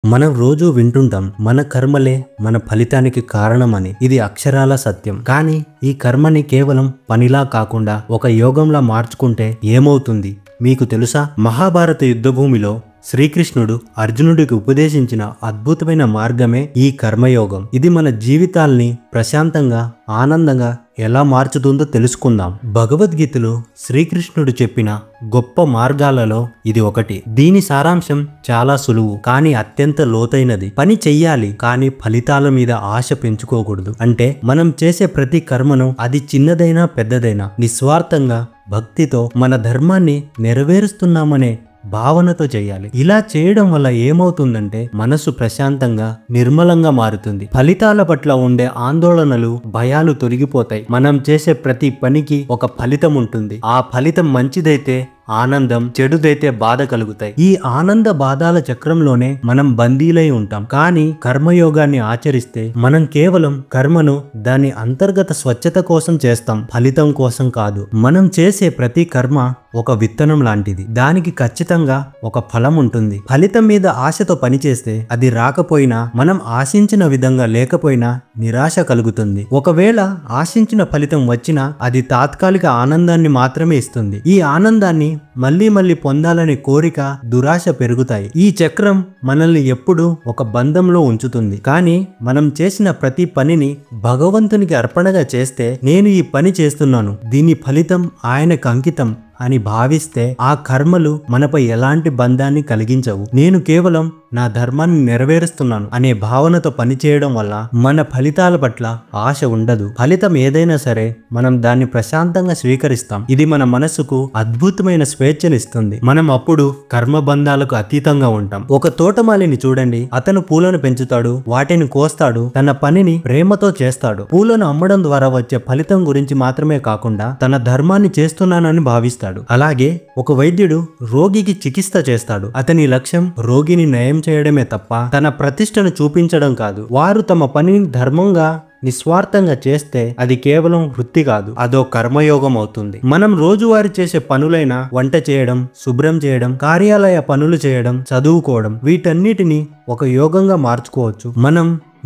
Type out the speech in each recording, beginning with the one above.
మనం రోజు వింటుంటాం మన కర్మలే మన ఫలితానికి కారణమని. ఇది అక్షరాల సత్యం. కానీ ఈ కర్మని కేవలం పనిలా కాకుండా ఒక యోగంలా మార్చుకుంటే ఏమవుతుంది మీకు తెలుసా? మహాభారత యుద్ధభూమిలో శ్రీకృష్ణుడు అర్జునుడికి ఉపదేశించిన అద్భుతమైన మార్గమే ఈ కర్మయోగం. ఇది మన జీవితాల్ని ప్రశాంతంగా, ఆనందంగా ఎలా మార్చుతుందో తెలుసుకుందాం. భగవద్గీతలో శ్రీకృష్ణుడు చెప్పిన గొప్ప మార్గాలలో ఇది ఒకటి. దీని సారాంశం చాలా సులువు కానీ అత్యంత లోతైనది. పని చెయ్యాలి కానీ ఫలితాల మీద ఆశ పెంచుకోకూడదు. అంటే మనం చేసే ప్రతి కర్మను, అది చిన్నదైనా పెద్దదైనా, నిస్వార్థంగా భక్తితో మన ధర్మాన్ని నెరవేరుస్తున్నామనే భావనతో చేయాలి. ఇలా చేయడం వల్ల ఏమవుతుందంటే మనసు ప్రశాంతంగా, నిర్మలంగా మారుతుంది. ఫలితాల పట్ల ఉండే ఆందోళనలు, భయాలు తొలగిపోతాయి. మనం చేసే ప్రతి పనికి ఒక ఫలితం ఉంటుంది. ఆ ఫలితం మంచిదైతే ఆనందం, చెడుదైతే బాధ కలుగుతాయి. ఈ ఆనంద బాధాల చక్రంలోనే మనం బందీలై ఉంటాం. కానీ కర్మయోగాన్ని ఆచరిస్తే మనం కేవలం కర్మను దాని అంతర్గత స్వచ్ఛత కోసం చేస్తాం, ఫలితం కోసం కాదు. మనం చేసే ప్రతి కర్మ ఒక విత్తనం లాంటిది. దానికి ఖచ్చితంగా ఒక ఫలం ఉంటుంది. ఫలితం మీద ఆశతో పనిచేస్తే అది రాకపోయినా, మనం ఆశించిన విధంగా లేకపోయినా నిరాశ కలుగుతుంది. ఒకవేళ ఆశించిన ఫలితం వచ్చినా అది తాత్కాలిక ఆనందాన్ని మాత్రమే ఇస్తుంది. ఈ ఆనందాన్ని మళ్ళీ మళ్ళీ పొందాలనే కోరిక, దురాశ పెరుగుతాయి. ఈ చక్రం మనల్ని ఎప్పుడూ ఒక బంధంలో ఉంచుతుంది. కానీ మనం చేసిన ప్రతి పనిని భగవంతునికి అర్పణగా చేస్తే, నేను ఈ పని చేస్తున్నాను, దీని ఫలితం ఆయనకు అంకితం అని భావిస్తే ఆ కర్మలు మనపై ఎలాంటి బంధాన్ని కలిగించవు. నేను కేవలం నా ధర్మాన్ని నెరవేరుస్తున్నాను అనే భావనతో పనిచేయడం వల్ల మన ఫలితాల పట్ల ఆశ ఉండదు. ఫలితం ఏదైనా సరే మనం దాన్ని ప్రశాంతంగా స్వీకరిస్తాం. ఇది మన మనసుకు అద్భుతమైన స్వేచ్ఛనిస్తుంది. మనం అప్పుడు కర్మబంధాలకు అతీతంగా ఉంటాం. ఒక తోటమాలిని చూడండి. అతను పూలను పెంచుతాడు, వాటిని కోస్తాడు, తన పనిని ప్రేమతో చేస్తాడు. పూలను అమ్మడం ద్వారా వచ్చే ఫలితం గురించి మాత్రమే కాకుండా తన ధర్మాన్ని చేస్తున్నానని భావిస్తాడు. అలాగే ఒక వైద్యుడు రోగికి చికిత్స చేస్తాడు. అతని లక్ష్యం రోగిని నయం చేయడమే తప్ప తన ప్రతిష్టను చూపించడం కాదు. వారు తమ పనిని ధర్మంగా, నిస్వార్థంగా చేస్తే అది కేవలం వృత్తి కాదు, అదో కర్మయోగం అవుతుంది. మనం రోజువారీ చేసే పనులైన వంట చేయడం, శుభ్రం చేయడం, కార్యాలయ పనులు చేయడం, చదువుకోవడం, వీటన్నిటిని ఒక యోగంగా మార్చుకోవచ్చు.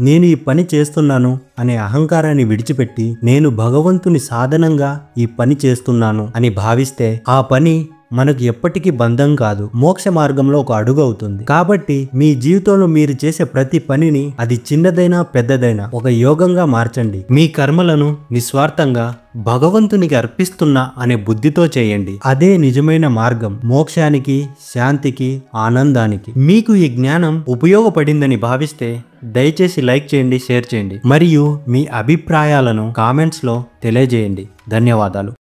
నేను ఈ పని చేస్తున్నాను అనే అహంకారాన్ని విడిచిపెట్టి, నేను భగవంతుని సాధనంగా ఈ పని చేస్తున్నాను అని భావిస్తే ఆ పని మనకు ఎప్పటికీ బంధం కాదు, మోక్ష మార్గంలో ఒక అడుగు అవుతుంది. కాబట్టి మీ జీవితంలో మీరు చేసే ప్రతి పనిని, అది చిన్నదైనా పెద్దదైనా, ఒక యోగంగా మార్చండి. మీ కర్మలను నిస్వార్థంగా భగవంతునికి అర్పిస్తున్నా అనే బుద్ధితో చేయండి. అదే నిజమైన మార్గం మోక్షానికి, శాంతికి, ఆనందానికి. మీకు ఈ జ్ఞానం ఉపయోగపడిందని భావిస్తే దయచేసి లైక్ చేయండి, షేర్ చేయండి మరియు మీ అభిప్రాయాలను కామెంట్స్లో తెలియజేయండి. ధన్యవాదాలు.